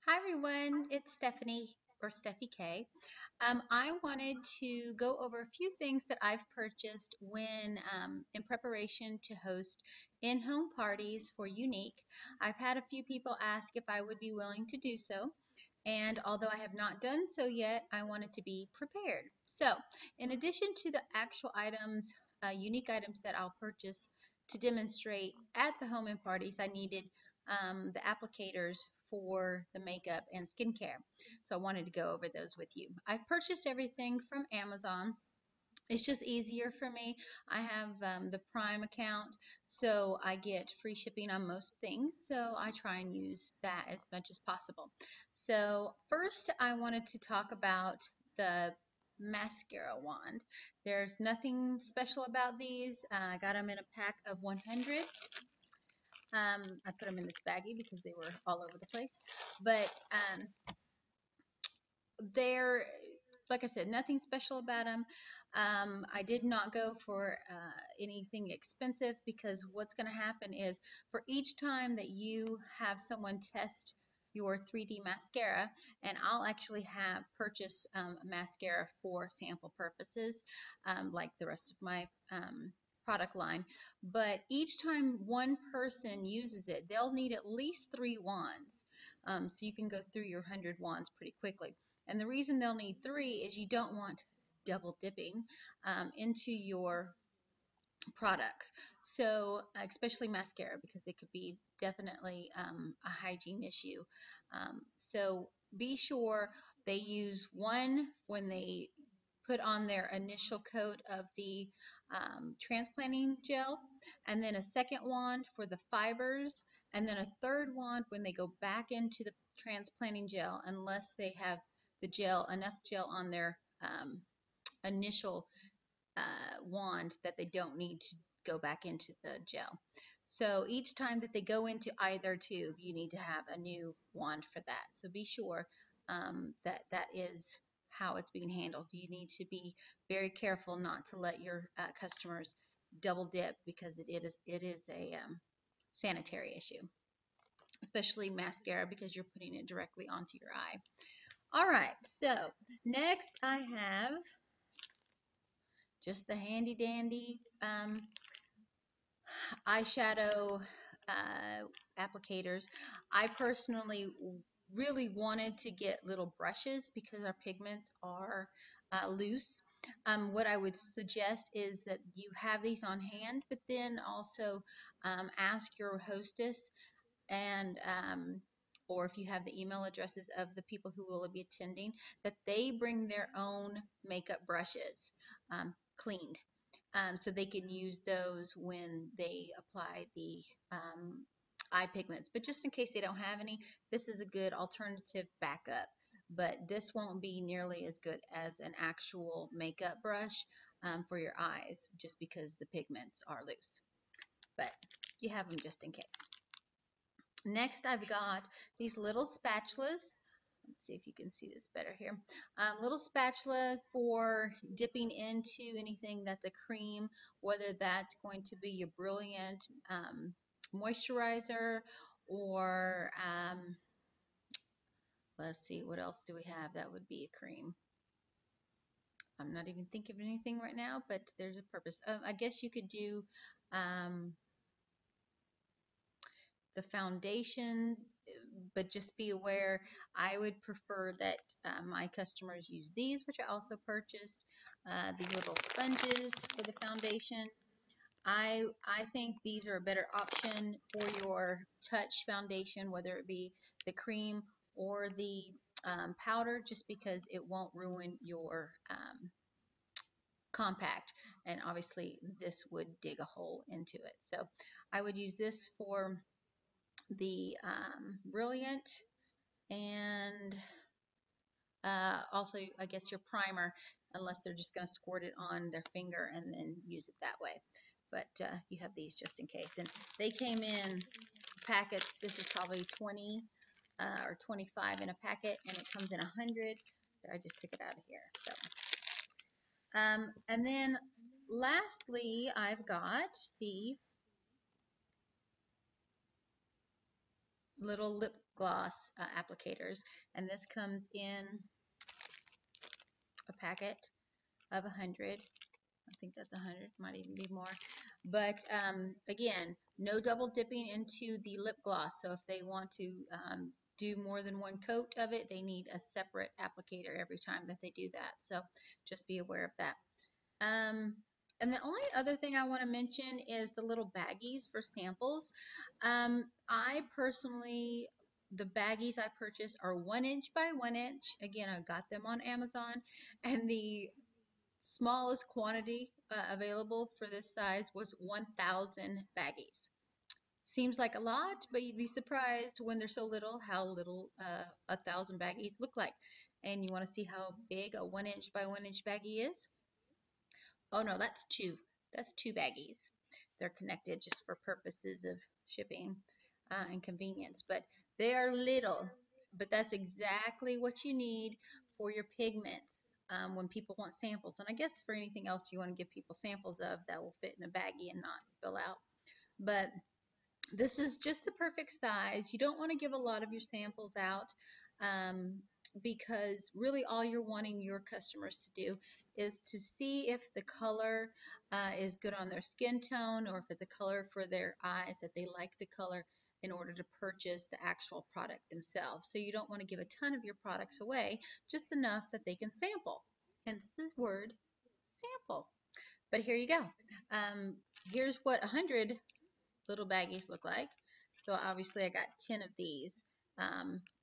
Hi everyone, it's Stephanie or Steffi K. I wanted to go over a few things that I've purchased when in preparation to host in-home parties for Younique. I've had a few people ask if I would be willing to do so, and although I have not done so yet, I wanted to be prepared. So, in addition to the actual items, unique items that I'll purchase to demonstrate at the home and parties, I needed the applicators for the makeup and skincare. So I wanted to go over those with you. I've purchased everything from Amazon. It's just easier for me. I have the Prime account, so I get free shipping on most things. So I try and use that as much as possible. So first, I wanted to talk about the mascara wand. There's nothing special about these. I got them in a pack of 100. I put them in this baggie because they were all over the place. But they're, like I said, nothing special about them. I did not go for anything expensive because what's going to happen is for each time that you have someone test your 3D mascara, and I'll actually have purchased mascara for sample purposes, like the rest of my product line. But each time one person uses it, they'll need at least 3 wands. So you can go through your 100 wands pretty quickly. And the reason they'll need 3 is you don't want double dipping into your products. So, especially mascara, because it could be definitely a hygiene issue. So, be sure they use one when they put on their initial coat of the transplanting gel, and then a second wand for the fibers, and then a third wand when they go back into the transplanting gel, unless they have the gel, enough gel on their initial wand that they don't need to go back into the gel. So each time that they go into either tube, you need to have a new wand for that. So be sure that that is how it's being handled. You need to be very careful not to let your customers double dip because it is a sanitary issue, especially mascara because you're putting it directly onto your eye. All right, so next I have just the handy dandy eyeshadow applicators. I personally really wanted to get little brushes because our pigments are loose. What I would suggest is that you have these on hand, but then also ask your hostess and or if you have the email addresses of the people who will be attending, that they bring their own makeup brushes cleaned. So they can use those when they apply the eye pigments. But just in case they don't have any, this is a good alternative backup. But this won't be nearly as good as an actual makeup brush for your eyes just because the pigments are loose. But you have them just in case. Next, I've got these little spatulas. Let's see if you can see this better here. Little spatulas for dipping into anything that's a cream, whether that's going to be your Brilliant moisturizer or let's see, what else do we have that would be a cream? I'm not even thinking of anything right now, but there's a purpose. I guess you could do the foundation, but just be aware, I would prefer that my customers use these, which I also purchased, these little sponges for the foundation. I think these are a better option for your touch foundation, whether it be the cream or the powder, just because it won't ruin your compact, and obviously this would dig a hole into it. So I would use this for the Brilliant and also I guess your primer, unless they're just going to squirt it on their finger and then use it that way. But you have these just in case. And they came in packets. This is probably 20 or 25 in a packet, and it comes in 100. I just took it out of here. So, and then lastly, I've got the little lip gloss applicators, and this comes in a packet of 100. I think that's 100, might even be more. But again, no double dipping into the lip gloss. So if they want to do more than one coat of it, they need a separate applicator every time that they do that. So just be aware of that. And the only other thing I want to mention is the little baggies for samples. I personally, the baggies I purchased are 1 inch by 1 inch. Again, I got them on Amazon, and the smallest quantity available for this size was 1,000 baggies. Seems like a lot, but you'd be surprised when they're so little how little 1,000 baggies look like. And you want to see how big a 1 inch by 1 inch baggie is? Oh no, that's two. That's two baggies. They're connected just for purposes of shipping and convenience, but they are little. But that's exactly what you need for your pigments when people want samples. And I guess for anything else you want to give people samples of that will fit in a baggie and not spill out. But this is just the perfect size. You don't want to give a lot of your samples out um, because really all you're wanting your customers to do is to see if the color is good on their skin tone, or if it's a color for their eyes, that they like the color in order to purchase the actual product themselves. So you don't want to give a ton of your products away, just enough that they can sample. Hence the word sample. But here you go. Here's what 100 little baggies look like. So obviously I got 10 of these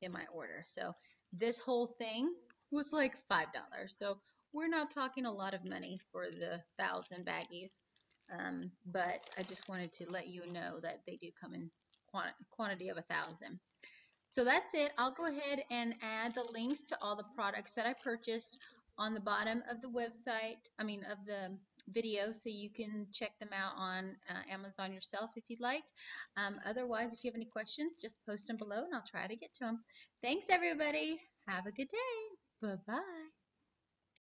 in my order. So this whole thing was like $5. So we're not talking a lot of money for the 1,000 baggies. But I just wanted to let you know that they do come in quantity of 1,000. So that's it. I'll go ahead and add the links to all the products that I purchased on the bottom of the website, of the video, so you can check them out on Amazon yourself if you'd like. Otherwise, if you have any questions, just post them below and I'll try to get to them. Thanks, everybody. Have a good day. Bye-bye.